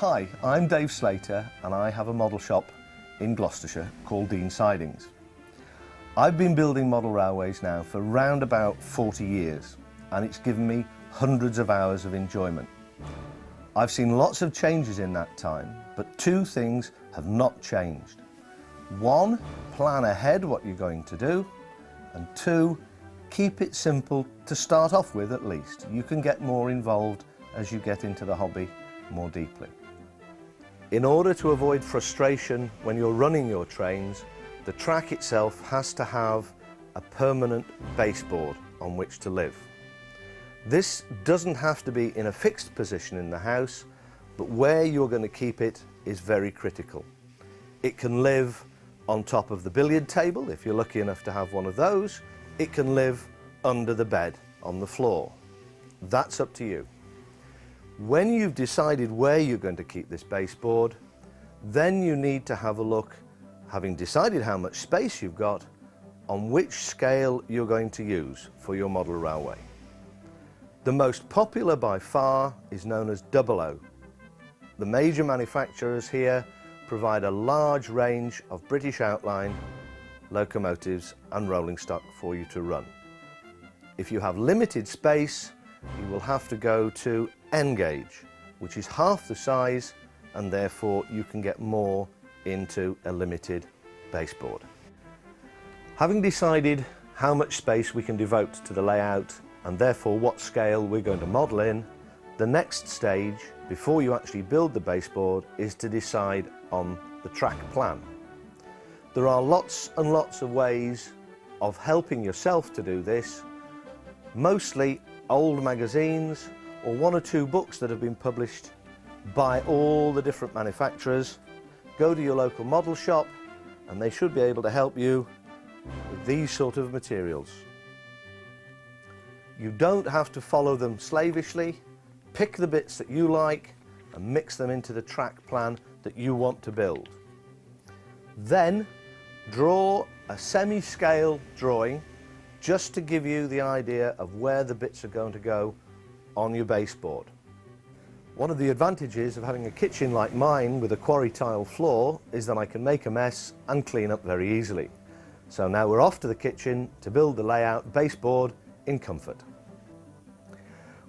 Hi, I'm Dave Slater and I have a model shop in Gloucestershire called Dean Sidings. I've been building model railways now for round about 40 years and it's given me hundreds of hours of enjoyment. I've seen lots of changes in that time, but two things have not changed. One, plan ahead what you're going to do, and two, keep it simple to start off with at least. You can get more involved as you get into the hobby more deeply. In order to avoid frustration when you're running your trains, the track itself has to have a permanent baseboard on which to live. This doesn't have to be in a fixed position in the house, but where you're going to keep it is very critical. It can live on top of the billiard table, if you're lucky enough to have one of those. It can live under the bed on the floor. That's up to you. When you've decided where you're going to keep this baseboard, then you need to have a look, having decided how much space you've got, on which scale you're going to use for your model railway. The most popular by far is known as 00. The major manufacturers here provide a large range of British outline locomotives and rolling stock for you to run. If you have limited space, you will have to go to N gauge, which is half the size, and therefore you can get more into a limited baseboard. Having decided how much space we can devote to the layout and therefore what scale we're going to model in, the next stage before you actually build the baseboard is to decide on the track plan. There are lots and lots of ways of helping yourself to do this, mostly old magazines or one or two books that have been published by all the different manufacturers. Go to your local model shop and they should be able to help you with these sort of materials. You don't have to follow them slavishly. Pick the bits that you like and mix them into the track plan that you want to build. Then draw a semi-scale drawing just to give you the idea of where the bits are going to go on your baseboard. One of the advantages of having a kitchen like mine with a quarry tile floor is that I can make a mess and clean up very easily. So now we're off to the kitchen to build the layout baseboard in comfort.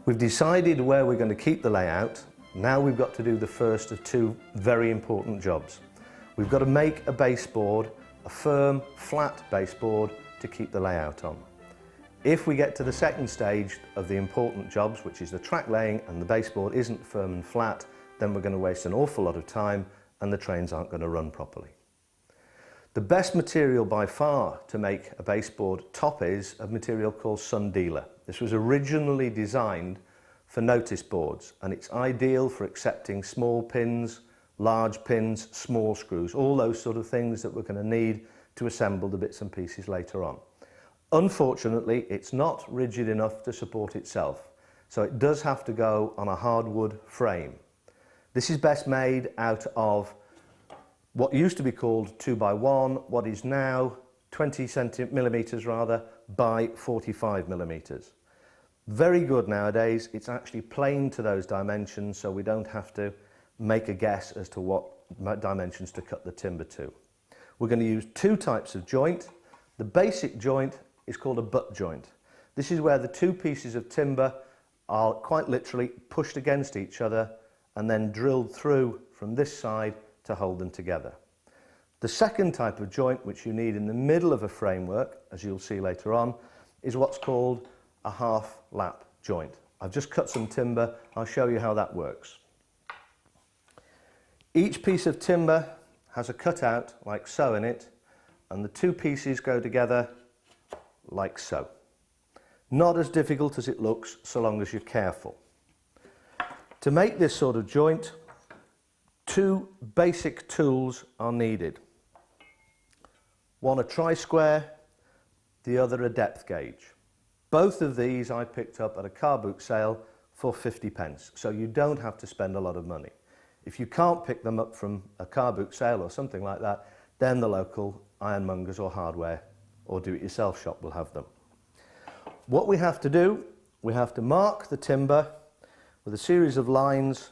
We've decided where we're going to keep the layout. Now we've got to do the first of two very important jobs. We've got to make a baseboard, a firm, flat baseboard to keep the layout on. If we get to the second stage of the important jobs, which is the track laying, and the baseboard isn't firm and flat, then we're going to waste an awful lot of time and the trains aren't going to run properly. The best material by far to make a baseboard top is a material called Sun Dealer. This was originally designed for notice boards and it's ideal for accepting small pins, large pins, small screws, all those sort of things that we're going to need to assemble the bits and pieces later on. Unfortunately, it's not rigid enough to support itself, so it does have to go on a hardwood frame. This is best made out of what used to be called 2x1, what is now 20 millimeters by 45 millimeters. Very good nowadays. It's actually planed to those dimensions, so we don't have to make a guess as to what dimensions to cut the timber to. We're going to use two types of joint. The basic joint is called a butt joint. This is where the two pieces of timber are quite literally pushed against each other and then drilled through from this side to hold them together. The second type of joint, which you need in the middle of a framework, as you'll see later on, is what's called a half lap joint. I've just cut some timber. I'll show you how that works. Each piece of timber has a cutout like so in it, and the two pieces go together like so. Not as difficult as it looks, so long as you're careful. To make this sort of joint, two basic tools are needed. One a tri-square, the other a depth gauge. Both of these I picked up at a car boot sale for 50p, so you don't have to spend a lot of money. If you can't pick them up from a car boot sale or something like that, then the local ironmongers or hardware or do-it-yourself shop will have them. What we have to do, we have to mark the timber with a series of lines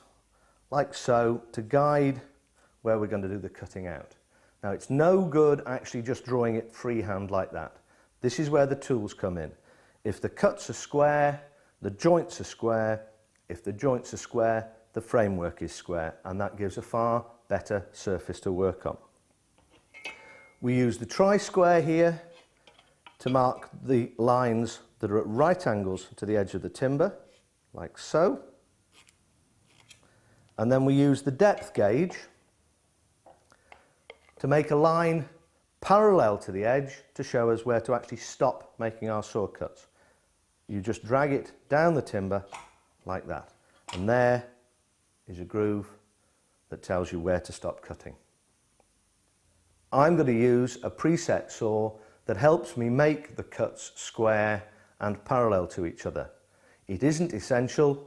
like so to guide where we're going to do the cutting out. Now, it's no good actually just drawing it freehand like that. This is where the tools come in. If the cuts are square, the joints are square. If the joints are square, the framework is square, and that gives a far better surface to work on. We use the tri-square here to mark the lines that are at right angles to the edge of the timber, like so. And then we use the depth gauge to make a line parallel to the edge to show us where to actually stop making our saw cuts. You just drag it down the timber like that, and there is a groove that tells you where to stop cutting. I'm going to use a preset saw that helps me make the cuts square and parallel to each other. It isn't essential.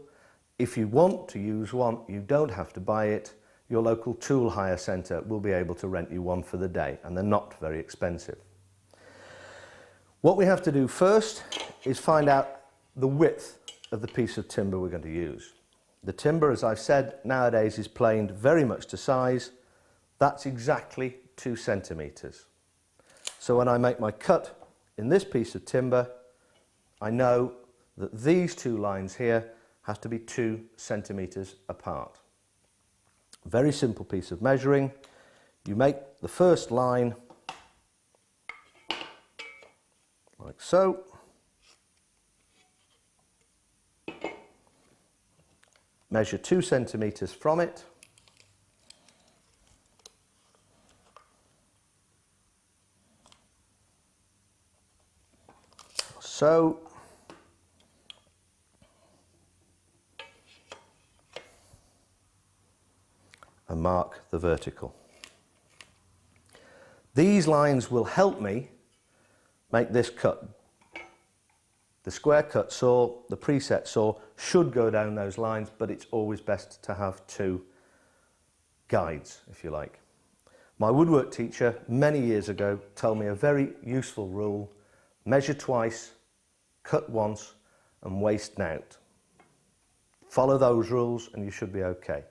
If you want to use one, you don't have to buy it. Your local tool hire centre will be able to rent you one for the day, and they're not very expensive. What we have to do first is find out the width of the piece of timber we're going to use. The timber, as I've said, nowadays is planed very much to size. That's exactly 2 centimetres. So when I make my cut in this piece of timber, I know that these two lines here have to be 2 centimetres apart. Very simple piece of measuring. You make the first line like so. Measure 2 centimetres from it. So. And mark the vertical. These lines will help me make this cut. The square cut saw, the preset saw, should go down those lines, but it's always best to have 2 guides, if you like. My woodwork teacher many years ago told me a very useful rule: measure twice, cut once, and waste out. Follow those rules and you should be okay.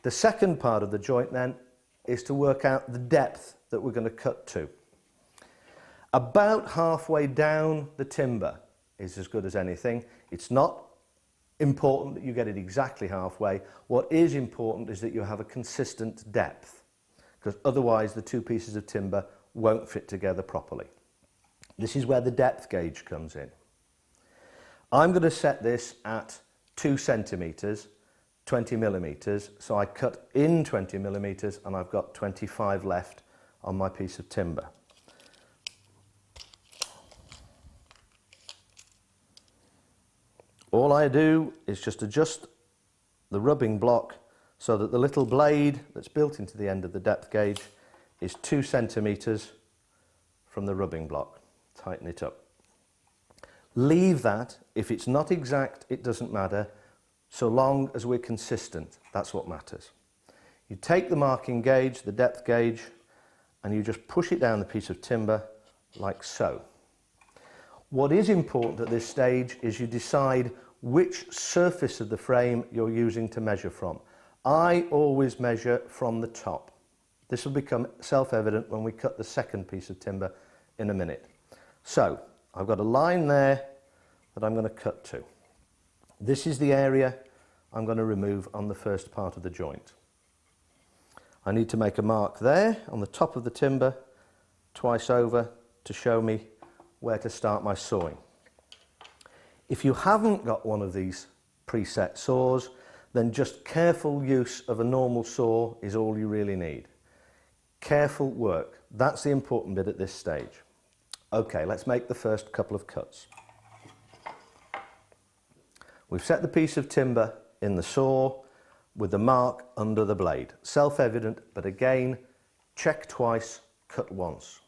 The second part of the joint then is to work out the depth that we're going to cut to. About halfway down the timber is as good as anything. It's not important that you get it exactly halfway. What is important is that you have a consistent depth, because otherwise the 2 pieces of timber won't fit together properly. This is where the depth gauge comes in. I'm going to set this at 2 centimetres, 20 millimetres, so I cut in 20 millimetres and I've got 25 left on my piece of timber. All I do is just adjust the rubbing block so that the little blade that's built into the end of the depth gauge is 2 centimetres from the rubbing block. Tighten it up. Leave that. If it's not exact, it doesn't matter. So long as we're consistent, that's what matters. You take the marking gauge, the depth gauge, and you just push it down the piece of timber like so. What is important at this stage is you decide which surface of the frame you're using to measure from. I always measure from the top. This will become self-evident when we cut the second piece of timber in a minute. So I've got a line there that I'm going to cut to. This is the area I'm going to remove on the first part of the joint. I need to make a mark there on the top of the timber, twice over, to show me where to start my sawing. If you haven't got one of these preset saws, then just careful use of a normal saw is all you really need. Careful work, that's the important bit at this stage. Okay, let's make the first couple of cuts. We've set the piece of timber in the saw with the mark under the blade. Self-evident, but again, check twice, cut once.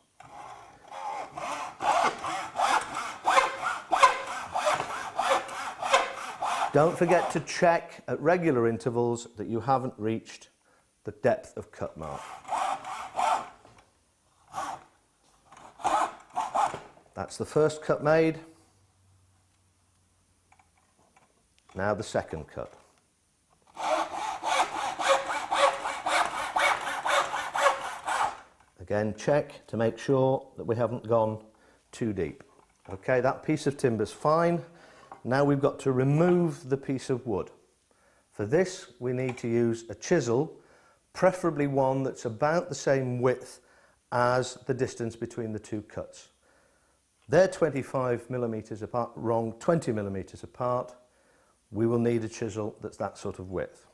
Don't forget to check at regular intervals that you haven't reached the depth of cut mark. That's the first cut made. Now the second cut. Again, check to make sure that we haven't gone too deep. Okay, that piece of timber's fine. Now we've got to remove the piece of wood. For this, we need to use a chisel, preferably one that's about the same width as the distance between the two cuts. They're 25 millimeters apart, wrong, 20 millimeters apart. We will need a chisel that's that sort of width.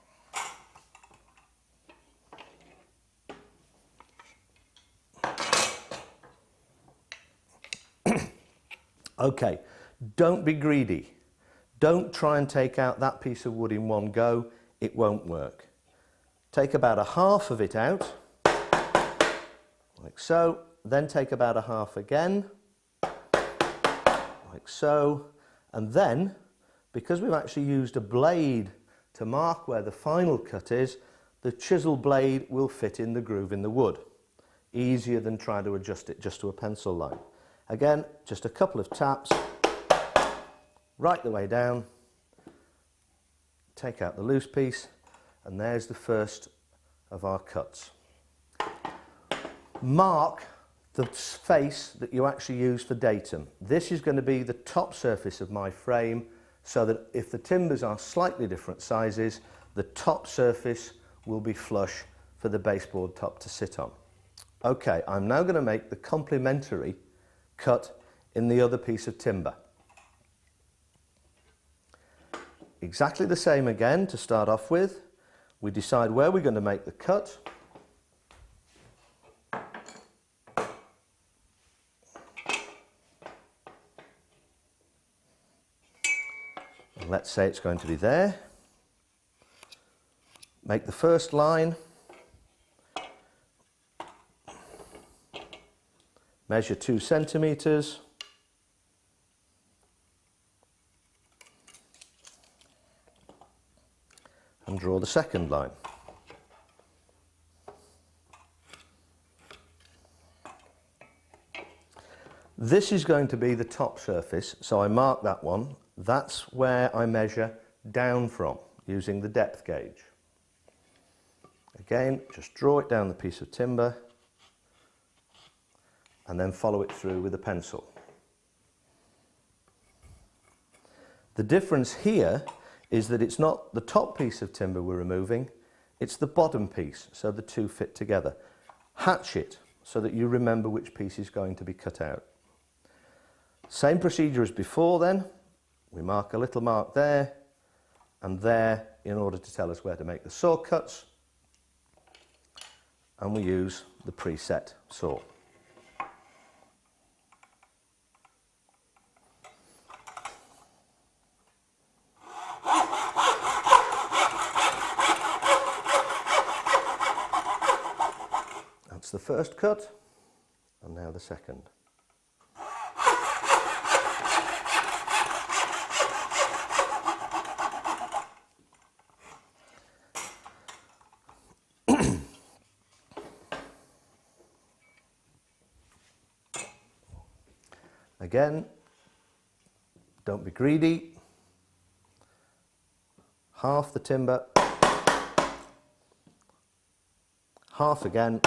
Okay, don't be greedy. Don't try and take out that piece of wood in one go. It won't work. Take about a half of it out, like so. Then take about a half again, like so. And then, because we've actually used a blade to mark where the final cut is, the chisel blade will fit in the groove in the wood. Easier than trying to adjust it just to a pencil line. Again, just a couple of taps, right the way down, take out the loose piece, and there's the first of our cuts. Mark the face that you actually use for datum. This is going to be the top surface of my frame, so that if the timbers are slightly different sizes, the top surface will be flush for the baseboard top to sit on. Okay, I'm now going to make the complementary cut in the other piece of timber. Exactly the same again to start off with. We decide where we're going to make the cut. And let's say it's going to be there. Make the first line. Measure 2 centimeters. And draw the second line. This is going to be the top surface, so I mark that one. That's where I measure down from, using the depth gauge. Again, just draw it down the piece of timber, and then follow it through with a pencil. The difference here is that it's not the top piece of timber we're removing, it's the bottom piece, so the two fit together. Hatch it so that you remember which piece is going to be cut out. Same procedure as before then. We mark a little mark there and there in order to tell us where to make the saw cuts, and we use the preset saw. That's the first cut, and now the second. Again, don't be greedy. Half the timber, half again,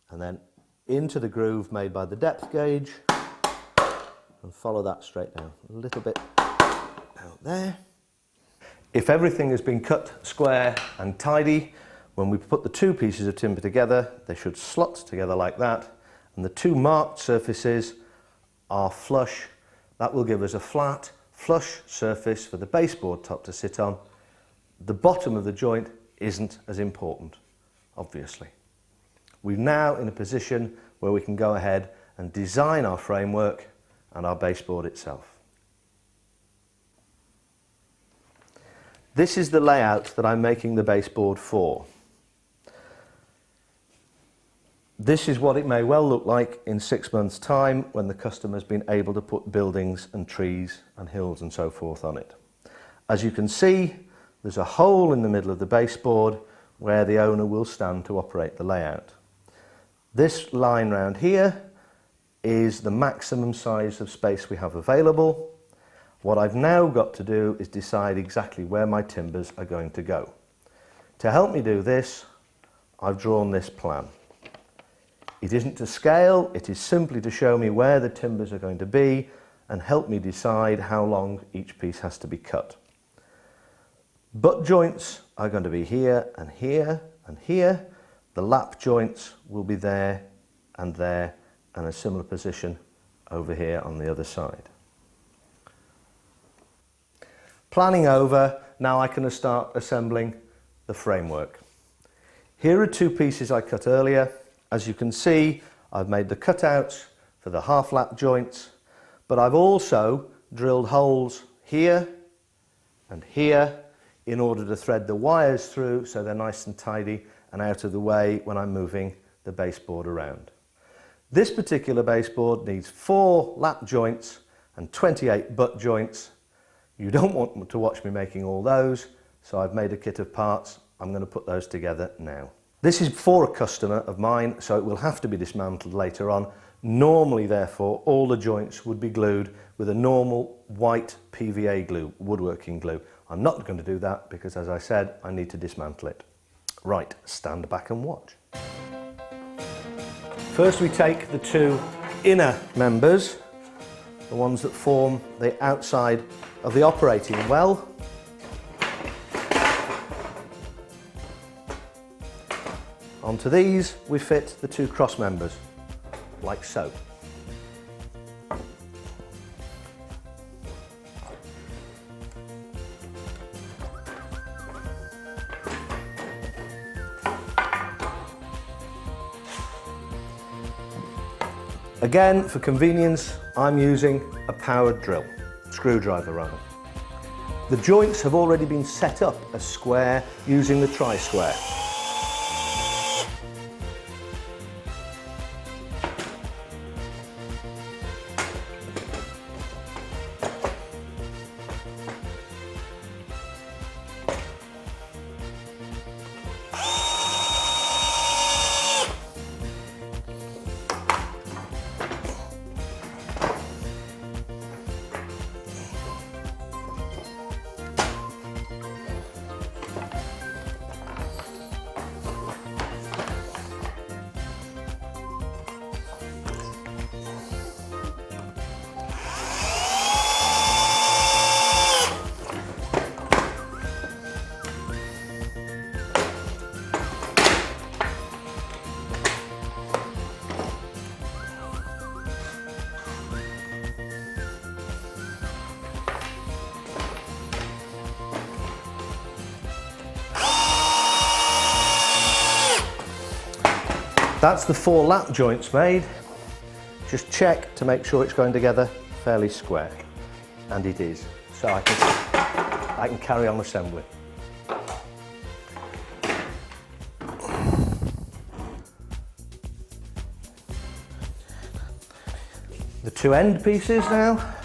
and then into the groove made by the depth gauge, and follow that straight down. A little bit out there. If everything has been cut square and tidy, when we put the two pieces of timber together, they should slot together like that, and the two marked surfaces are flush. That will give us a flat, flush surface for the baseboard top to sit on. The bottom of the joint isn't as important, obviously. We're now in a position where we can go ahead and design our framework and our baseboard itself. This is the layout that I'm making the baseboard for. This is what it may well look like in 6 months' time when the customer's been able to put buildings and trees and hills and so forth on it. As you can see, there's a hole in the middle of the baseboard where the owner will stand to operate the layout. This line round here is the maximum size of space we have available. What I've now got to do is decide exactly where my timbers are going to go. To help me do this, I've drawn this plan. It isn't to scale, it is simply to show me where the timbers are going to be and help me decide how long each piece has to be cut. Butt joints are going to be here and here and here. The lap joints will be there and a similar position over here on the other side. Planning over, now I can start assembling the framework. Here are two pieces I cut earlier. As you can see, I've made the cutouts for the half lap joints, but I've also drilled holes here and here in order to thread the wires through so they're nice and tidy and out of the way when I'm moving the baseboard around. This particular baseboard needs 4 lap joints and 28 butt joints. You don't want to watch me making all those, so I've made a kit of parts. I'm going to put those together now. This is for a customer of mine, so it will have to be dismantled later on. Normally, therefore, all the joints would be glued with a normal white PVA glue, woodworking glue. I'm not going to do that because, as I said, I need to dismantle it. Right, stand back and watch. First we take the two inner members, the ones that form the outside of the operating well. Onto these we fit the two cross members, like so. Again, for convenience, I'm using a powered drill, screwdriver rather. The joints have already been set up as square using the tri-square. That's the 4 lap joints made. Just check to make sure it's going together fairly square, and it is. So I can carry on assembling. The 2 end pieces now.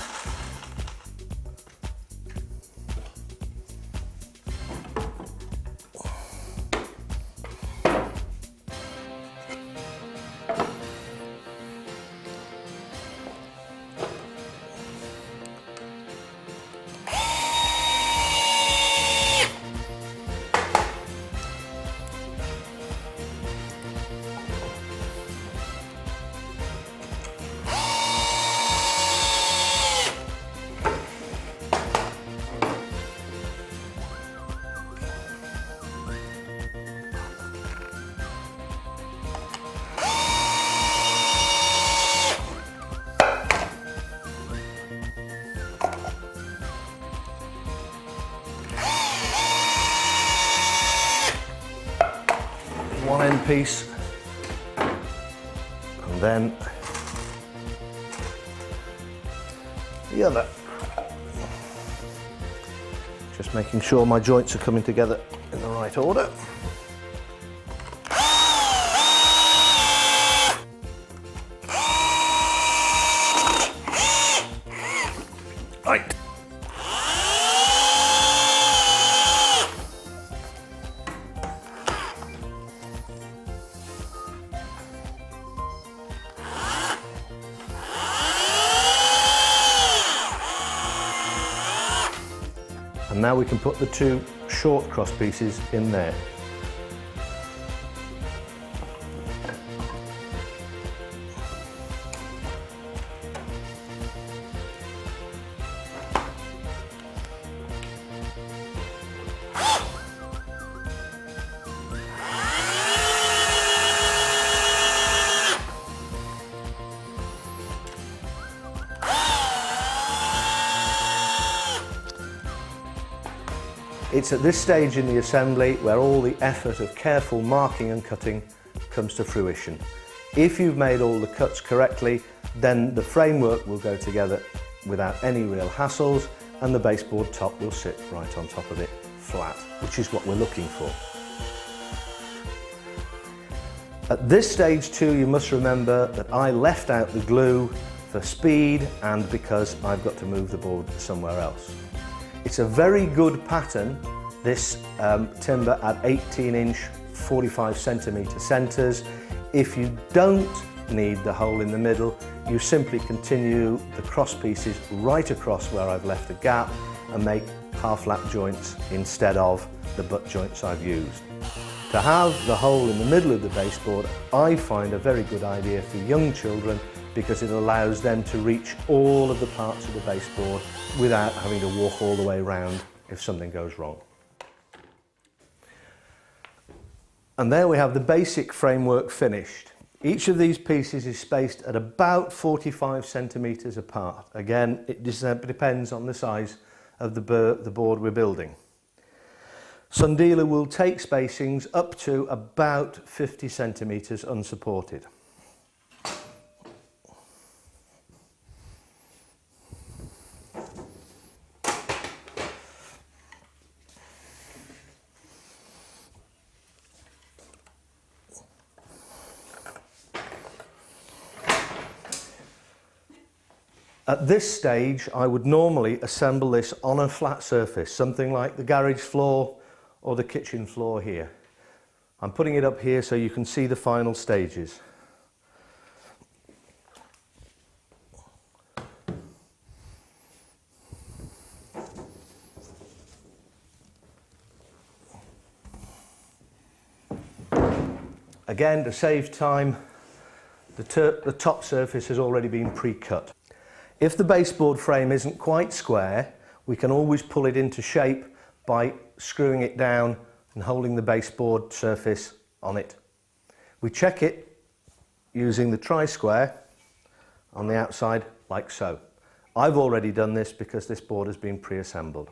iron piece, and then the other. Just making sure my joints are coming together in the right order. Right. And now we can put the two short cross pieces in there. It's at this stage in the assembly where all the effort of careful marking and cutting comes to fruition. If you've made all the cuts correctly, then the framework will go together without any real hassles, and the baseboard top will sit right on top of it flat, which is what we're looking for. At this stage too, you must remember that I left out the glue for speed and because I've got to move the board somewhere else. It's a very good pattern, this timber at 18-inch, 45cm centres. If you don't need the hole in the middle, you simply continue the cross pieces right across where I've left a gap and make half-lap joints instead of the butt joints I've used. To have the hole in the middle of the baseboard, I find a very good idea for young children because it allows them to reach all of the parts of the baseboard without having to walk all the way around if something goes wrong. And there we have the basic framework finished. Each of these pieces is spaced at about 45cm apart. Again, it depends on the size of the board we're building. Sundealer will take spacings up to about 50cm unsupported. At this stage, I would normally assemble this on a flat surface, something like the garage floor or the kitchen floor here. I'm putting it up here so you can see the final stages. Again, to save time, the top surface has already been pre-cut. If the baseboard frame isn't quite square, we can always pull it into shape by screwing it down and holding the baseboard surface on it. We check it using the tri-square on the outside like so. I've already done this because this board has been pre-assembled.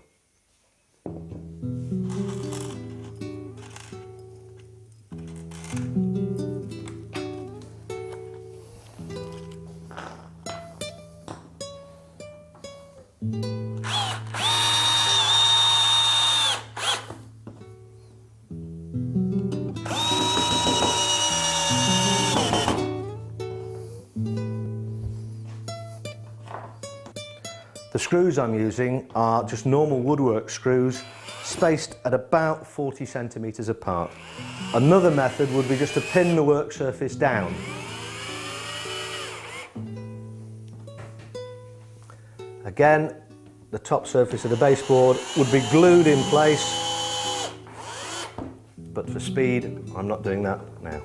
The screws I'm using are just normal woodwork screws, spaced at about 40cm apart. Another method would be just to pin the work surface down. Again, the top surface of the baseboard would be glued in place, but for speed, I'm not doing that now.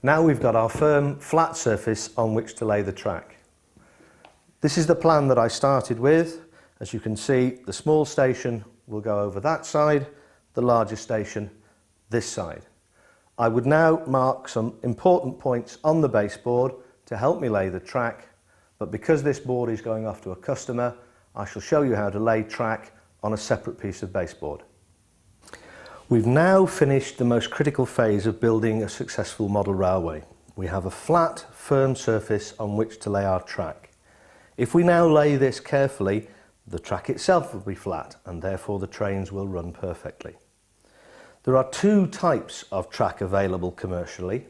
Now we've got our firm, flat surface on which to lay the track. This is the plan that I started with. As you can see, the small station will go over that side, the larger station this side. I would now mark some important points on the baseboard to help me lay the track, but because this board is going off to a customer, I shall show you how to lay track on a separate piece of baseboard. We've now finished the most critical phase of building a successful model railway. We have a flat, firm surface on which to lay our track. If we now lay this carefully, the track itself will be flat and therefore the trains will run perfectly. There are two types of track available commercially.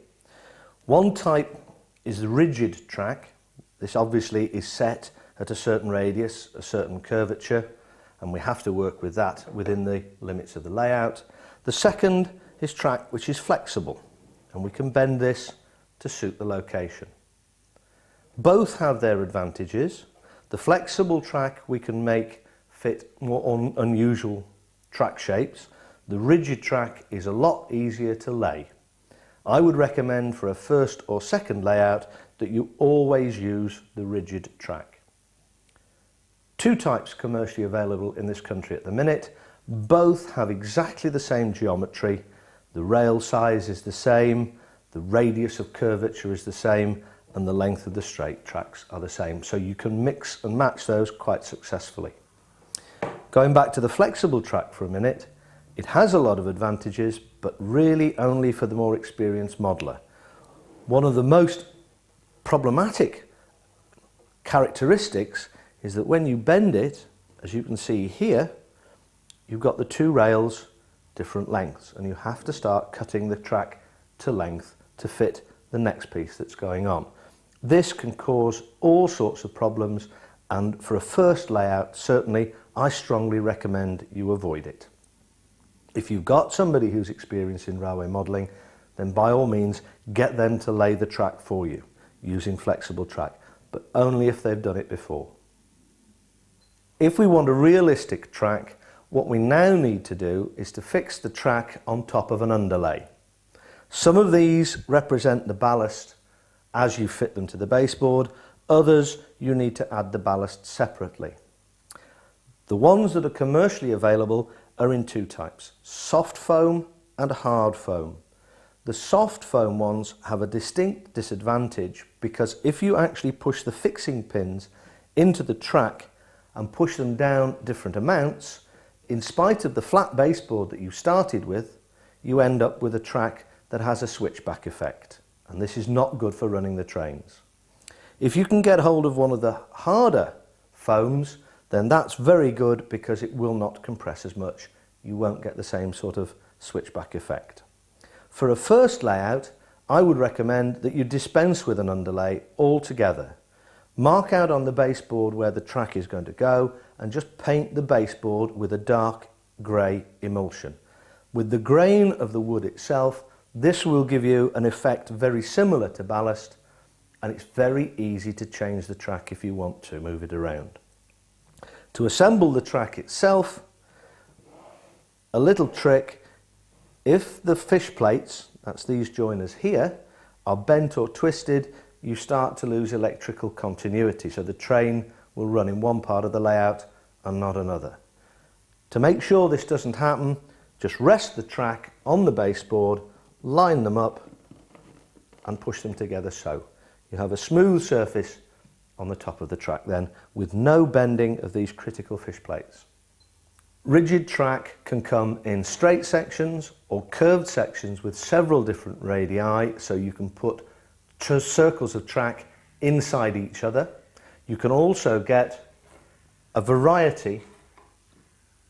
One type is the rigid track. This obviously is set at a certain radius, a certain curvature, and we have to work with that within the limits of the layout. The second is track which is flexible, and we can bend this to suit the location. Both have their advantages. The flexible track we can make fit more unusual track shapes. The rigid track is a lot easier to lay. I would recommend for a first or second layout that you always use the rigid track. Two types commercially available in this country at the minute. Both have exactly the same geometry. The rail size is the same, the radius of curvature is the same, and the length of the straight tracks are the same. So you can mix and match those quite successfully. Going back to the flexible track for a minute, it has a lot of advantages, but really only for the more experienced modeller. One of the most problematic characteristics is that when you bend it, as you can see here, you've got the two rails different lengths, and you have to start cutting the track to length to fit the next piece that's going on. This can cause all sorts of problems, and for a first layout, certainly, I strongly recommend you avoid it. If you've got somebody who's experienced in railway modelling, then by all means get them to lay the track for you using flexible track, but only if they've done it before. If we want a realistic track, what we now need to do is to fix the track on top of an underlay. Some of these represent the ballast as you fit them to the baseboard, others you need to add the ballast separately. The ones that are commercially available are in two types, soft foam and hard foam. The soft foam ones have a distinct disadvantage because if you actually push the fixing pins into the track and push them down different amounts, in spite of the flat baseboard that you started with, you end up with a track that has a switchback effect, and this is not good for running the trains. If you can get hold of one of the harder foams, then that's very good because it will not compress as much. You won't get the same sort of switchback effect. For a first layout, I would recommend that you dispense with an underlay altogether. Mark out on the baseboard where the track is going to go and just paint the baseboard with a dark grey emulsion. With the grain of the wood itself, this will give you an effect very similar to ballast, and it's very easy to change the track if you want to move it around. To assemble the track itself, a little trick: if the fish plates, that's these joiners here, are bent or twisted, you start to lose electrical continuity, so the train will run in one part of the layout and not another. To make sure this doesn't happen, just rest the track on the baseboard, line them up and push them together so. You have a smooth surface on the top of the track then, with no bending of these critical fish plates. Rigid track can come in straight sections or curved sections with several different radii, so you can put circles of track inside each other. You can also get a variety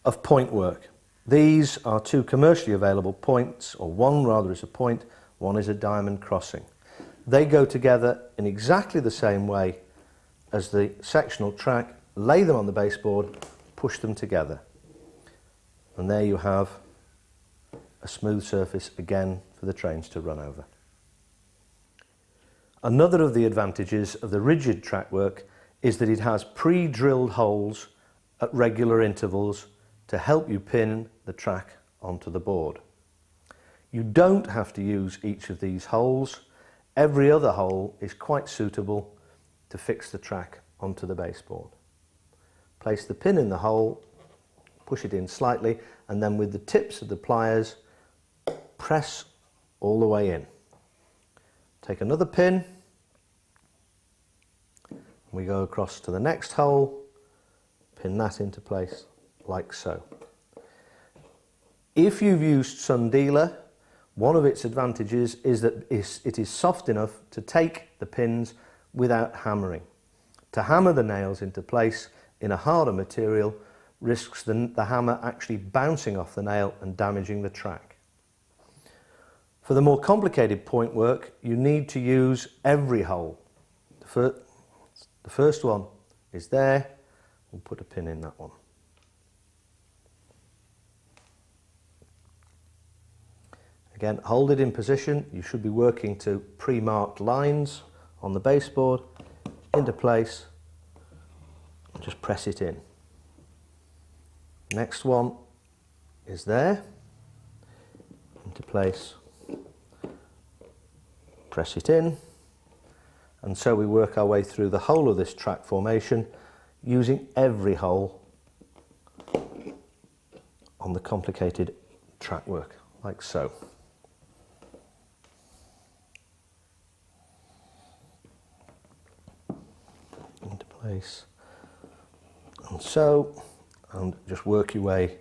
of point work. These are two commercially available points, or one rather is a point, one is a diamond crossing. They go together in exactly the same way as the sectional track. Lay them on the baseboard, push them together, and there you have a smooth surface again for the trains to run over. Another of the advantages of the rigid track work is that it has pre-drilled holes at regular intervals to help you pin the track onto the board. You don't have to use each of these holes, Every other hole is quite suitable to fix the track onto the baseboard. Place the pin in the hole, push it in slightly, and then with the tips of the pliers, press all the way in. Take another pin, we go across to the next hole, pin that into place like so. If you've used Sundealer, one of its advantages is that it is soft enough to take the pins without hammering. To hammer the nails into place in a harder material risks the hammer actually bouncing off the nail and damaging the track. For the more complicated point work, you need to use every hole. The first one is there, we'll put a pin in that one. Again, hold it in position. You should be working to pre-marked lines on the baseboard, into place, and just press it in. Next one is there, into place, press it in, and so we work our way through the whole of this track formation using every hole on the complicated track work, like so. Into place, and so, and just work your way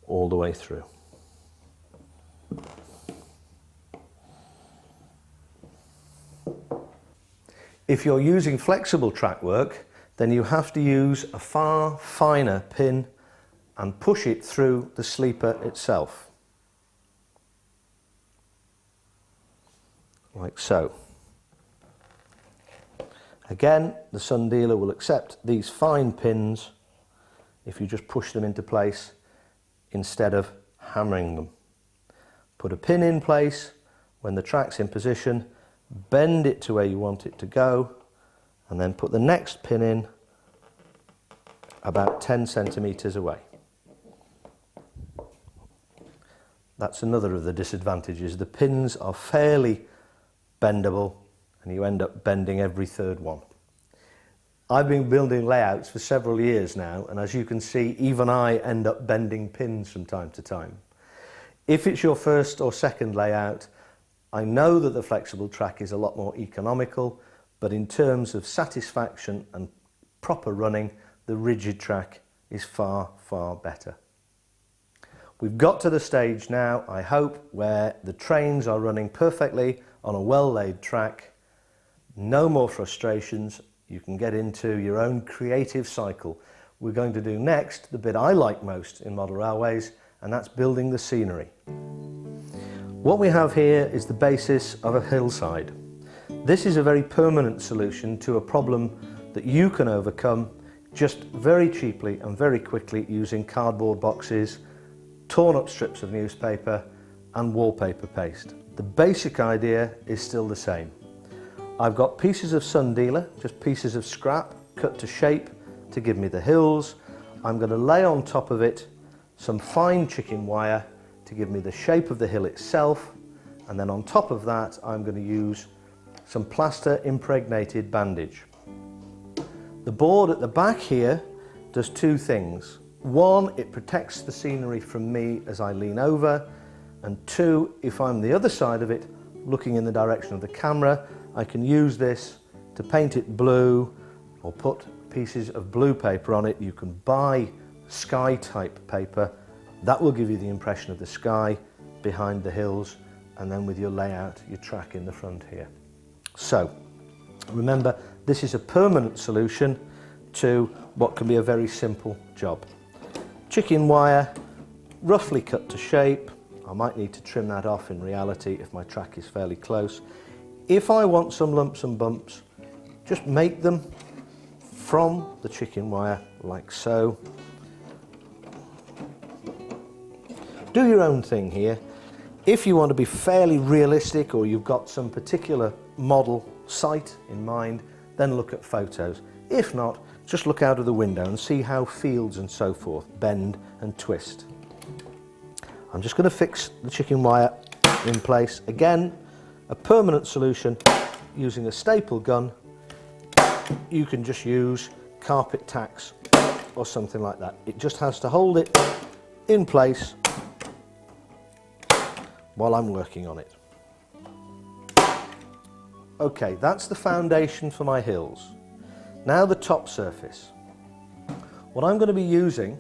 all the way through. If you're using flexible track work, then you have to use a far finer pin and push it through the sleeper itself, like so. Again, the Sundealer will accept these fine pins if you just push them into place instead of hammering them. Put a pin in place when the track's in position, bend it to where you want it to go, and then put the next pin in about 10 centimeters away. That's another of the disadvantages. The pins are fairly bendable and you end up bending every third one. I've been building layouts for several years now, and as you can see, even I end up bending pins from time to time. If it's your first or second layout, I know that the flexible track is a lot more economical, but in terms of satisfaction and proper running, the rigid track is far, far better. We've got to the stage now, I hope, where the trains are running perfectly on a well-laid track. No more frustrations. You can get into your own creative cycle. We're going to do next the bit I like most in model railways, and that's building the scenery. What we have here is the basis of a hillside. This is a very permanent solution to a problem that you can overcome just very cheaply and very quickly using cardboard boxes, torn up strips of newspaper and wallpaper paste. The basic idea is still the same. I've got pieces of Sundealer, just pieces of scrap cut to shape to give me the hills. I'm going to lay on top of it some fine chicken wire to give me the shape of the hill itself, and then on top of that I'm going to use some plaster impregnated bandage. The board at the back here does two things. One, it protects the scenery from me as I lean over, and two, if I'm the other side of it looking in the direction of the camera, I can use this to paint it blue or put pieces of blue paper on it. You can buy sky type paper. That will give you the impression of the sky behind the hills, and then with your layout, your track in the front here. So remember, this is a permanent solution to what can be a very simple job. Chicken wire, roughly cut to shape. I might need to trim that off in reality if my track is fairly close. If I want some lumps and bumps, just make them from the chicken wire like so. Do your own thing here. If you want to be fairly realistic, or you've got some particular model site in mind, then look at photos. If not, just look out of the window and see how fields and so forth bend and twist. I'm just going to fix the chicken wire in place. Again, a permanent solution using a staple gun, you can just use carpet tacks or something like that. It just has to hold it in place while I'm working on it. Okay, that's the foundation for my hills. Now the top surface. What I'm going to be using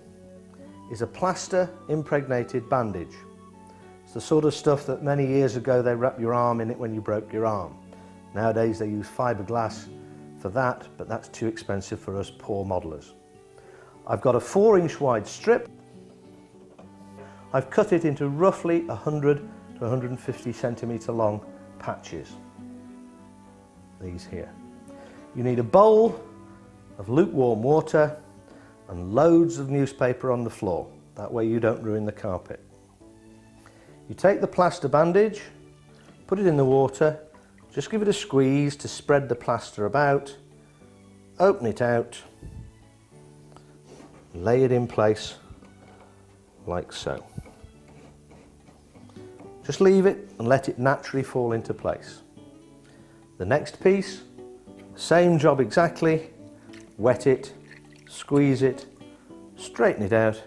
is a plaster impregnated bandage. It's the sort of stuff that many years ago they wrapped your arm in it when you broke your arm. Nowadays they use fiberglass for that, but that's too expensive for us poor modelers. I've got a 4-inch wide strip. I've cut it into roughly 100 to 150 centimetre long patches. These here. You need a bowl of lukewarm water and loads of newspaper on the floor. That way you don't ruin the carpet. You take the plaster bandage, put it in the water, just give it a squeeze to spread the plaster about, open it out, lay it in place like so. Just leave it and let it naturally fall into place. The next piece, same job exactly, wet it, squeeze it, straighten it out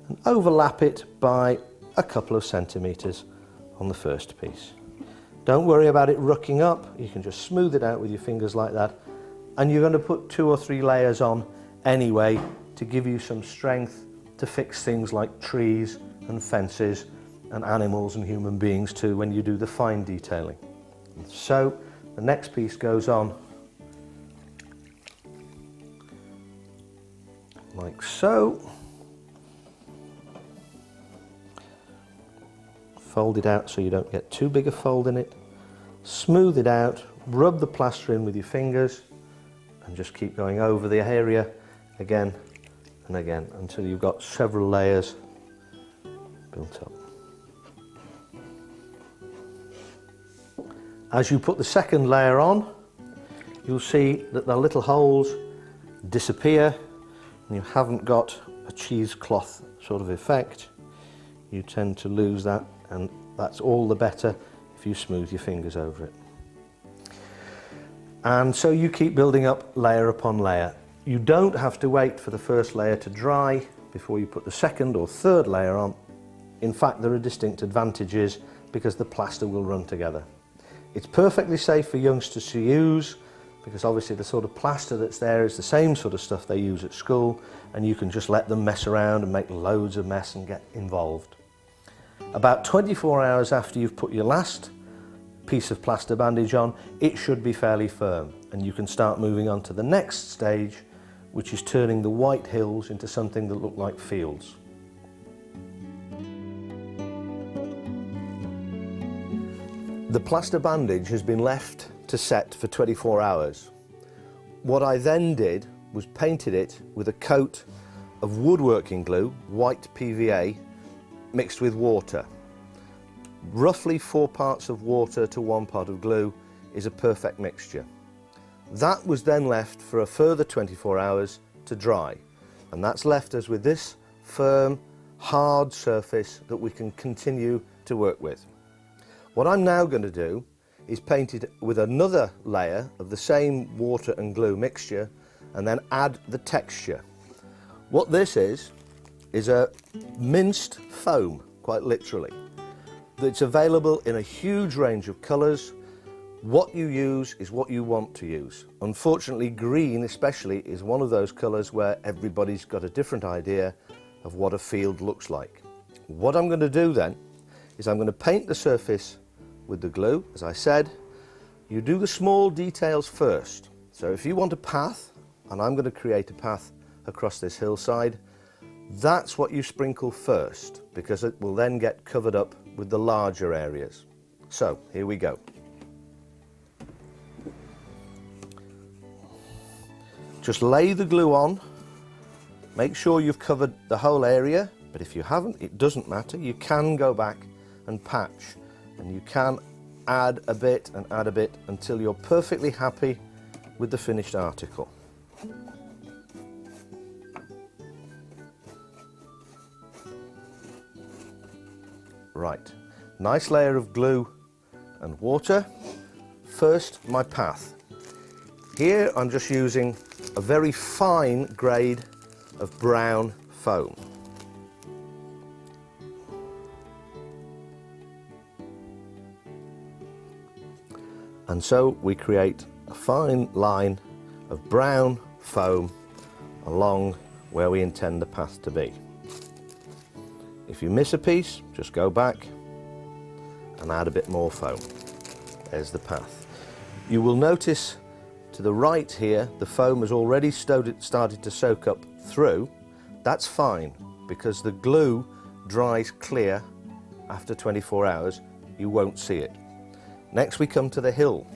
and overlap it by a couple of centimetres on the first piece. Don't worry about it rucking up, you can just smooth it out with your fingers like that, and you're going to put 2 or 3 layers on anyway to give you some strength to fix things like trees and fences and animals and human beings too when you do the fine detailing. So the next piece goes on like so. Fold it out so you don't get too big a fold in it. Smooth it out, rub the plaster in with your fingers and just keep going over the area again and again until you've got several layers built up. As you put the second layer on, you'll see that the little holes disappear and you haven't got a cheesecloth sort of effect. You tend to lose that, and that's all the better if you smooth your fingers over it. And so you keep building up layer upon layer. You don't have to wait for the first layer to dry before you put the second or third layer on. In fact, there are distinct advantages because the plaster will run together. It's perfectly safe for youngsters to use because obviously the sort of plaster that's there is the same sort of stuff they use at school, and you can just let them mess around and make loads of mess and get involved. About 24 hours after you've put your last piece of plaster bandage on, it should be fairly firm and you can start moving on to the next stage, which is turning the white hills into something that look like fields. The plaster bandage has been left to set for 24 hours. What I then did was painted it with a coat of woodworking glue, white PVA, mixed with water. Roughly 4 parts of water to 1 part of glue is a perfect mixture. That was then left for a further 24 hours to dry, and that's left us with this firm, hard surface that we can continue to work with. What I'm now going to do is paint it with another layer of the same water and glue mixture and then add the texture. What this is a minced foam, quite literally. It's available in a huge range of colours. What you use is what you want to use. Unfortunately, green especially is one of those colours where everybody's got a different idea of what a field looks like. What I'm going to do then is I'm going to paint the surface with the glue. As I said, you do the small details first. So if you want a path, and I'm going to create a path across this hillside, that's what you sprinkle first, because it will then get covered up with the larger areas. So here we go. Just lay the glue on, make sure you've covered the whole area, but if you haven't, it doesn't matter. You can go back and patch, and you can add a bit and add a bit until you're perfectly happy with the finished article. Right, nice layer of glue and water. First, my path. Here I'm just using a very fine grade of brown foam. And so we create a fine line of brown foam along where we intend the path to be. If you miss a piece, just go back and add a bit more foam. There's the path. You will notice to the right here, the foam has already started to soak up through. That's fine, because the glue dries clear after 24 hours. You won't see it. Next we come to the hill.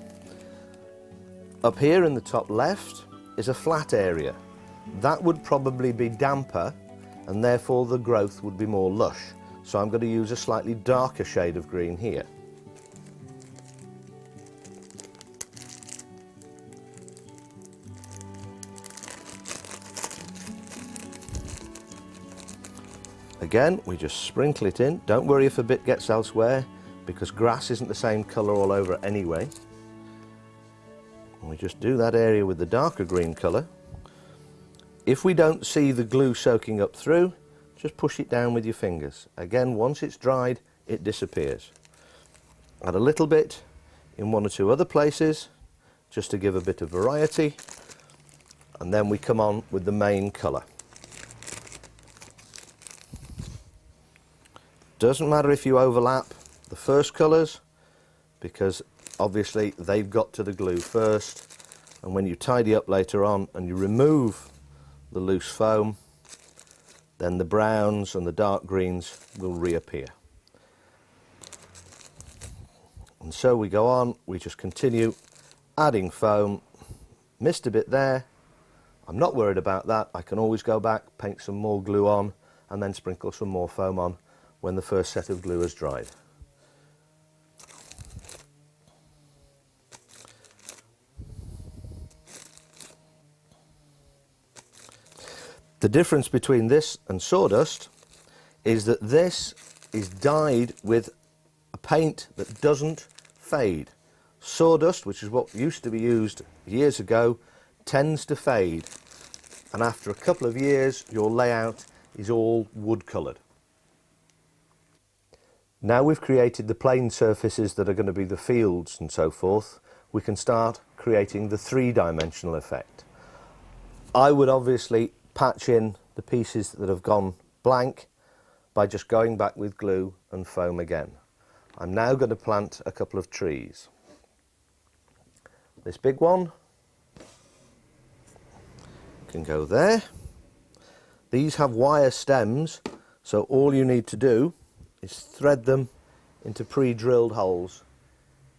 Up here in the top left is a flat area. That would probably be damper, and therefore the growth would be more lush. So I'm going to use a slightly darker shade of green here. Again, we just sprinkle it in. Don't worry if a bit gets elsewhere, because grass isn't the same colour all over anyway. And we just do that area with the darker green colour. If we don't see the glue soaking up through, just push it down with your fingers. Again, once it's dried, it disappears. Add a little bit in one or two other places, just to give a bit of variety. And then we come on with the main colour. Doesn't matter if you overlap the first colours, because obviously they've got to the glue first, and when you tidy up later on and you remove the loose foam, then the browns and the dark greens will reappear. And so we go on, we just continue adding foam. Missed a bit there. I'm not worried about that. I can always go back, paint some more glue on, and then sprinkle some more foam on when the first set of glue has dried. The difference between this and sawdust is that this is dyed with a paint that doesn't fade. Sawdust, which is what used to be used years ago, tends to fade, and after a couple of years your layout is all wood coloured. Now we've created the plain surfaces that are going to be the fields and so forth, we can start creating the three-dimensional effect. I would obviously patch in the pieces that have gone blank by just going back with glue and foam again. I'm now going to plant a couple of trees. This big one can go there. These have wire stems, so all you need to do is thread them into pre-drilled holes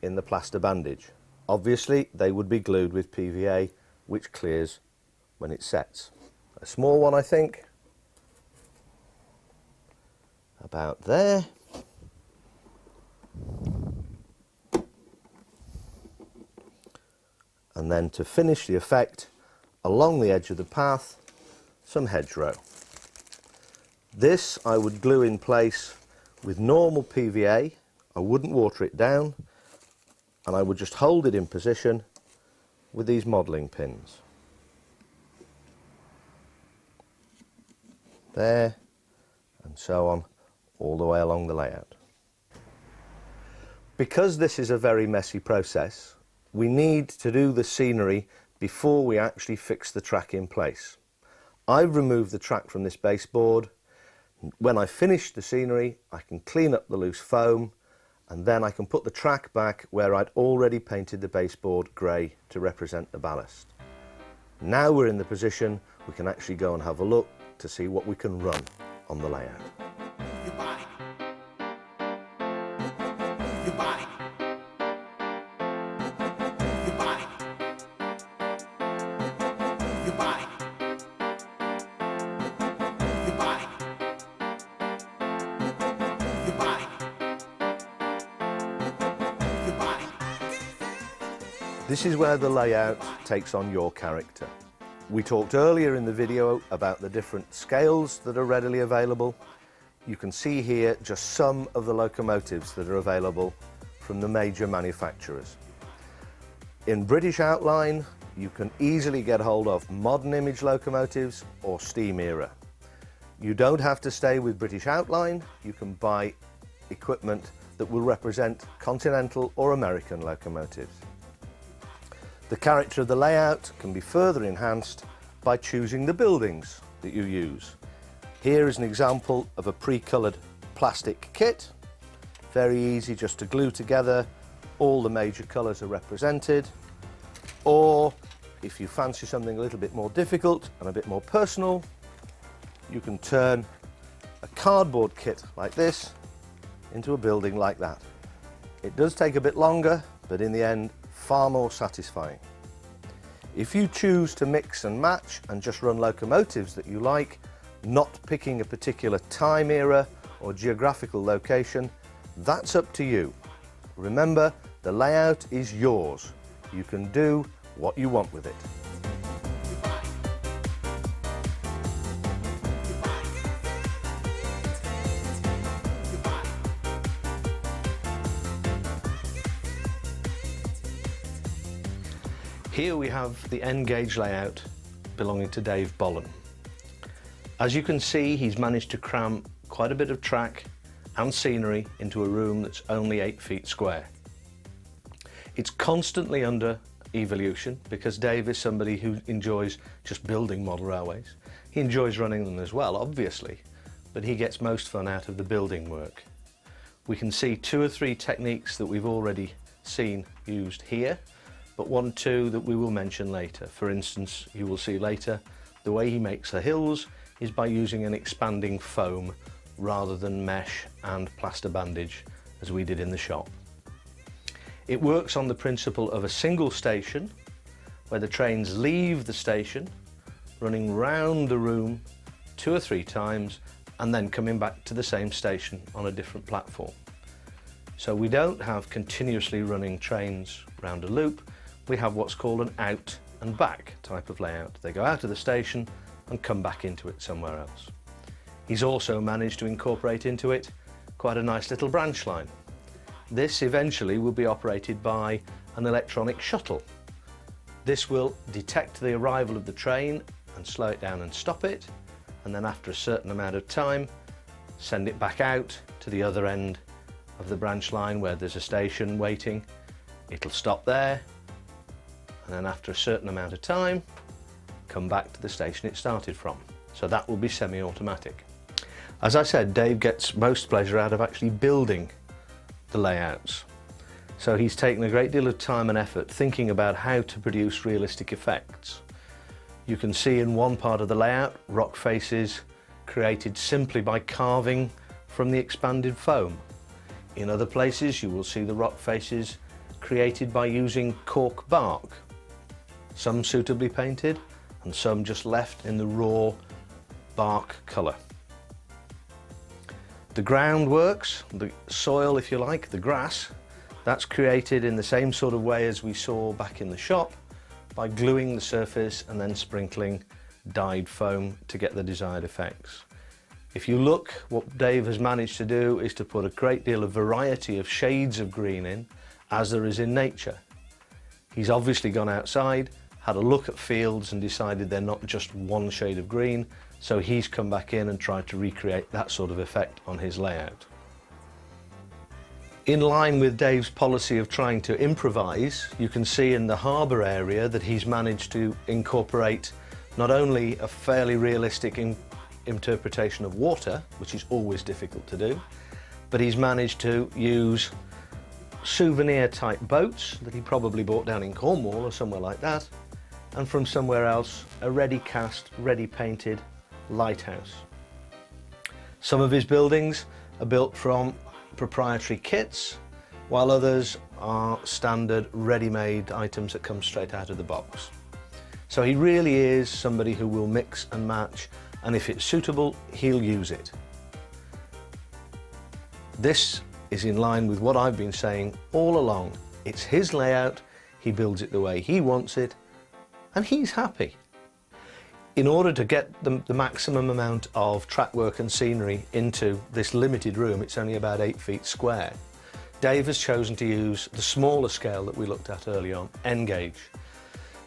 in the plaster bandage. Obviously they would be glued with PVA, which clears when it sets. A small one, I think, about there. And then to finish the effect, along the edge of the path, some hedgerow. This I would glue in place with normal PVA. I wouldn't water it down, and I would just hold it in position with these modelling pins. There, and so on, all the way along the layout. Because this is a very messy process, we need to do the scenery before we actually fix the track in place. I've removed the track from this baseboard. When I finish the scenery, I can clean up the loose foam, and then I can put the track back where I'd already painted the baseboard grey to represent the ballast. Now we're in the position we can actually go and have a look to see what we can run on the layout. Your body. Your body. Your body. Your body. Your body. Your body. Your body. This is where the layout takes on your character. We talked earlier in the video about the different scales that are readily available. You can see here just some of the locomotives that are available from the major manufacturers. In British outline, you can easily get hold of modern image locomotives or steam era. You don't have to stay with British outline, you can buy equipment that will represent continental or American locomotives. The character of the layout can be further enhanced by choosing the buildings that you use. Here is an example of a pre-coloured plastic kit. Very easy just to glue together, all the major colours are represented. Or if you fancy something a little bit more difficult and a bit more personal, you can turn a cardboard kit like this into a building like that. It does take a bit longer, but in the end, far more satisfying. If you choose to mix and match and just run locomotives that you like, not picking a particular time era or geographical location, that's up to you. Remember, the layout is yours. You can do what you want with it. Here we have the N gauge layout belonging to Dave Bollen. As you can see, he's managed to cram quite a bit of track and scenery into a room that's only 8 feet square. It's constantly under evolution because Dave is somebody who enjoys just building model railways. He enjoys running them as well, obviously, but he gets most fun out of the building work. We can see 2 or 3 techniques that we've already seen used here, but 1 or 2 that we will mention later. For instance, you will see later the way he makes the hills is by using an expanding foam rather than mesh and plaster bandage as we did in the shop. It works on the principle of a single station where the trains leave the station, running round the room 2 or 3 times and then coming back to the same station on a different platform. So we don't have continuously running trains round a loop, we have what's called an out and back type of layout. They go out of the station and come back into it somewhere else. He's also managed to incorporate into it quite a nice little branch line. This eventually will be operated by an electronic shuttle. This will detect the arrival of the train and slow it down and stop it, and then after a certain amount of time send it back out to the other end of the branch line where there's a station waiting. It'll stop there, and then after a certain amount of time come back to the station it started from. So that will be semi-automatic. As I said, Dave gets most pleasure out of actually building the layouts. So he's taken a great deal of time and effort thinking about how to produce realistic effects. You can see in one part of the layout rock faces created simply by carving from the expanded foam. In other places you will see the rock faces created by using cork bark, some suitably painted and some just left in the raw bark colour. The groundworks, the soil if you like, the grass, that's created in the same sort of way as we saw back in the shop by gluing the surface and then sprinkling dyed foam to get the desired effects. If you look, what Dave has managed to do is to put a great deal of variety of shades of green in, as there is in nature. He's obviously gone outside, had a look at fields and decided they're not just one shade of green, so he's come back in and tried to recreate that sort of effect on his layout. In line with Dave's policy of trying to improvise, you can see in the harbour area that he's managed to incorporate not only a fairly realistic interpretation of water, which is always difficult to do, but he's managed to use souvenir type boats that he probably bought down in Cornwall or somewhere like that, and from somewhere else a ready cast, ready painted lighthouse. Some of his buildings are built from proprietary kits, while others are standard ready-made items that come straight out of the box. So he really is somebody who will mix and match, and if it's suitable, he'll use it. This is in line with what I've been saying all along. It's his layout, he builds it the way he wants it, and he's happy. In order to get the maximum amount of track work and scenery into this limited room, it's only about 8 feet square. Dave has chosen to use the smaller scale that we looked at earlier on, N gauge.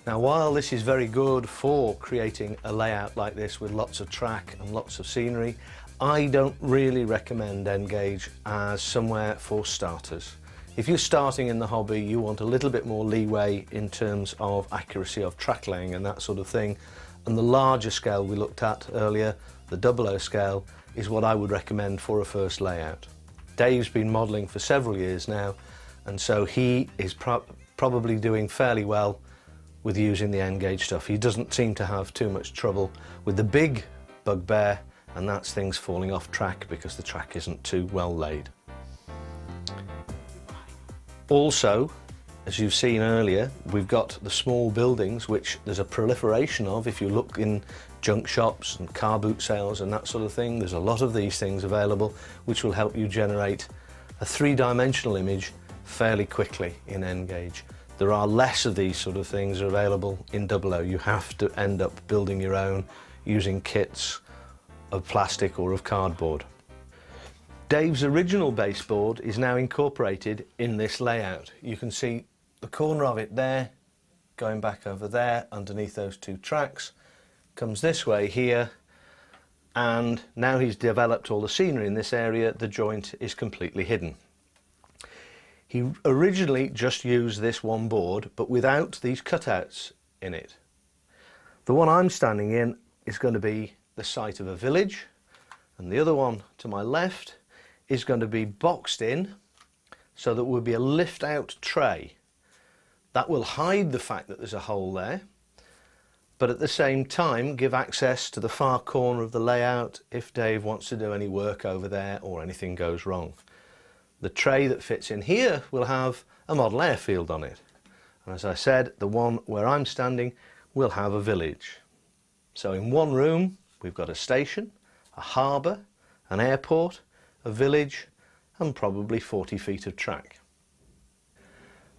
Now, while this is very good for creating a layout like this with lots of track and lots of scenery, I don't really recommend N gauge as somewhere for starters. If you're starting in the hobby, you want a little bit more leeway in terms of accuracy of track laying and that sort of thing. And the larger scale we looked at earlier, the 00 scale, is what I would recommend for a first layout. Dave's been modelling for several years now, and so he is probably doing fairly well with using the N gauge stuff. He doesn't seem to have too much trouble with the big bugbear, and that's things falling off track because the track isn't too well laid. Also, as you've seen earlier, we've got the small buildings, which there's a proliferation of. If you look in junk shops and car boot sales and that sort of thing, there's a lot of these things available which will help you generate a three-dimensional image fairly quickly in N gauge. There are less of these sort of things available in 00. You have to end up building your own using kits of plastic or of cardboard. Dave's original baseboard is now incorporated in this layout. You can see the corner of it there, going back over there underneath those two tracks, comes this way here, and now he's developed all the scenery in this area, the joint is completely hidden. He originally just used this one board, but without these cutouts in it. The one I'm standing in is going to be the site of a village, and the other one to my left is going to be boxed in so that will be a lift out tray. That will hide the fact that there's a hole there, but at the same time give access to the far corner of the layout if Dave wants to do any work over there or anything goes wrong. The tray that fits in here will have a model airfield on it. And as I said, the one where I'm standing will have a village. So in one room we've got a station, a harbour, an airport, a village, and probably 40 feet of track.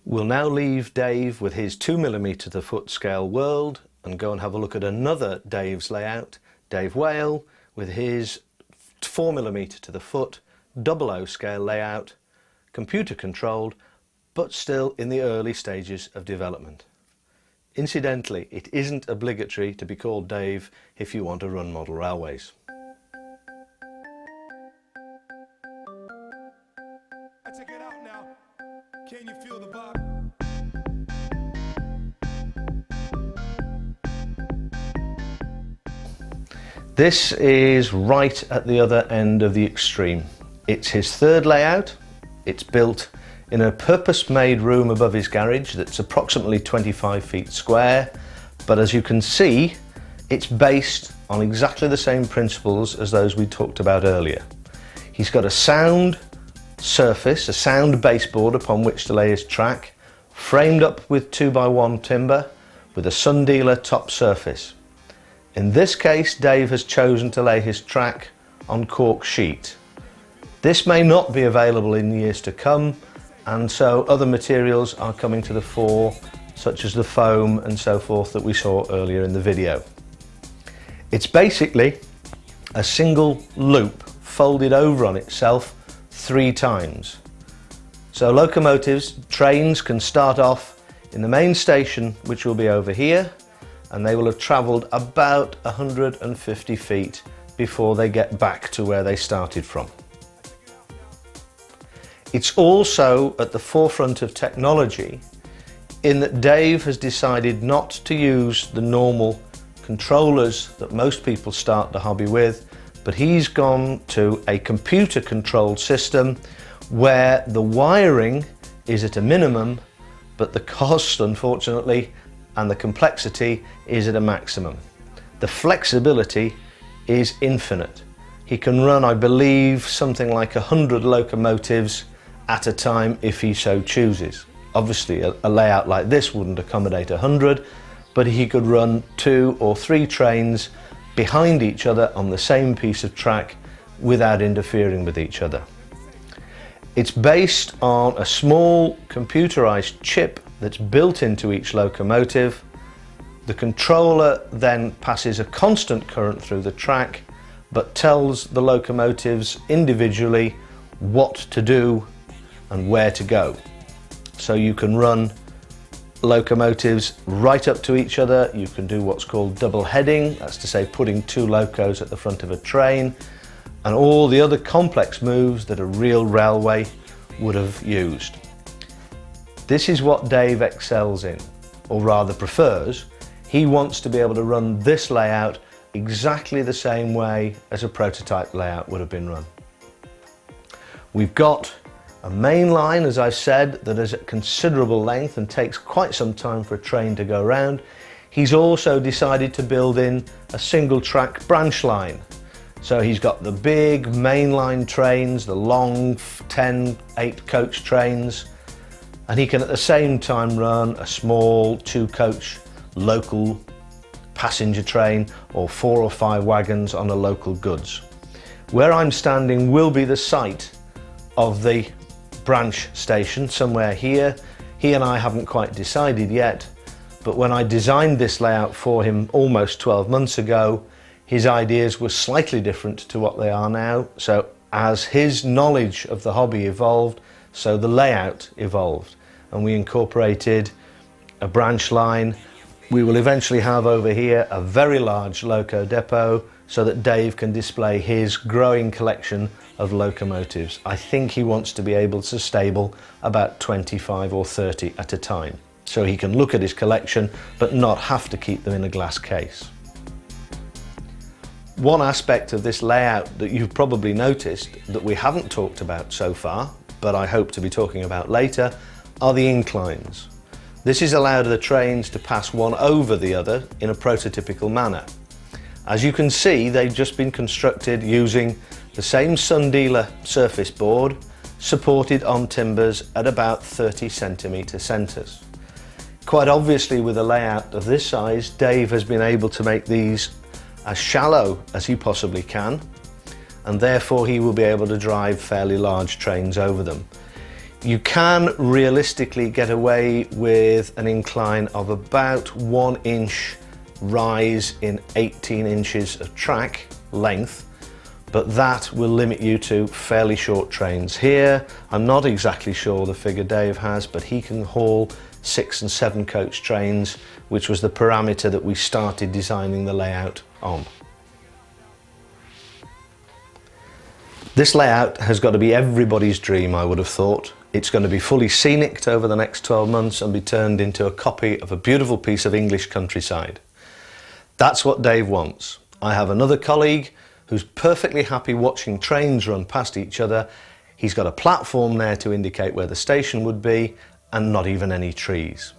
We'll now leave Dave with his 2mm to the foot scale world and go and have a look at another Dave's layout, Dave Whale, with his 4mm to the foot 00 scale layout, computer controlled, but still in the early stages of development. Incidentally, it isn't obligatory to be called Dave if you want to run model railways. Check it out now. Can you feel the vibe? This is right at the other end of the extreme. It's his third layout. It's built in a purpose-made room above his garage that's approximately 25 feet square, but as you can see, it's based on exactly the same principles as those we talked about earlier. He's got a sound surface, a sound baseboard upon which to lay his track, framed up with 2x1 timber with a sun dealer top surface. In this case, Dave has chosen to lay his track on cork sheet. This may not be available in years to come, and so other materials are coming to the fore, such as the foam and so forth that we saw earlier in the video. It's basically a single loop folded over on itself 3 times. So locomotives, trains can start off in the main station, which will be over here, and they will have travelled about 150 feet before they get back to where they started from. It's also at the forefront of technology in that Dave has decided not to use the normal controllers that most people start the hobby with, but he's gone to a computer controlled system where the wiring is at a minimum, but the cost, unfortunately, and the complexity is at a maximum. The flexibility is infinite. He can run, I believe, something like 100 locomotives at a time if he so chooses. Obviously, a layout like this wouldn't accommodate 100, but he could run 2 or 3 trains behind each other on the same piece of track without interfering with each other. It's based on a small computerized chip that's built into each locomotive. The controller then passes a constant current through the track, but tells the locomotives individually what to do and where to go. So you can run locomotives right up to each other. You can do what's called double heading, that's to say putting two locos at the front of a train, and all the other complex moves that a real railway would have used. This is what Dave excels in, or rather prefers. He wants to be able to run this layout exactly the same way as a prototype layout would have been run. We've got a main line, as I've said, that is at considerable length and takes quite some time for a train to go round. He's also decided to build in a single track branch line. So he's got the big mainline trains, the long 10, 8 coach trains, and he can at the same time run a small 2 coach local passenger train or 4 or 5 wagons on a local goods. Where I'm standing will be the site of the branch station, somewhere here. He and I haven't quite decided yet, but when I designed this layout for him almost 12 months ago, his ideas were slightly different to what they are now. So as his knowledge of the hobby evolved, so the layout evolved, and we incorporated a branch line. We will eventually have over here a very large loco depot so that Dave can display his growing collection of locomotives. I think he wants to be able to stable about 25 or 30 at a time, so he can look at his collection but not have to keep them in a glass case. One aspect of this layout that you've probably noticed that we haven't talked about so far, but I hope to be talking about later, are the inclines. This has allowed the trains to pass one over the other in a prototypical manner. As you can see, they've just been constructed using the same Sundealer surface board, supported on timbers at about 30 centimetre centres. Quite obviously, with a layout of this size, Dave has been able to make these as shallow as he possibly can, and therefore he will be able to drive fairly large trains over them. You can realistically get away with an incline of about 1 inch rise in 18 inches of track length, but that will limit you to fairly short trains. Here, I'm not exactly sure the figure Dave has, but he can haul 6 and 7 coach trains, which was the parameter that we started designing the layout on. This layout has got to be everybody's dream, I would have thought. It's going to be fully scenic over the next 12 months and be turned into a copy of a beautiful piece of English countryside. That's what Dave wants. I have another colleague who's perfectly happy watching trains run past each other. He's got a platform there to indicate where the station would be, and not even any trees.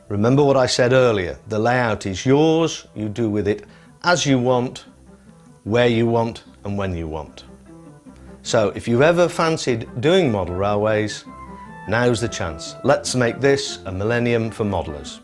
Remember what I said earlier, the layout is yours. You do with it as you want, where you want, and when you want. So if you've ever fancied doing model railways, now's the chance. Let's make this a millennium for modellers.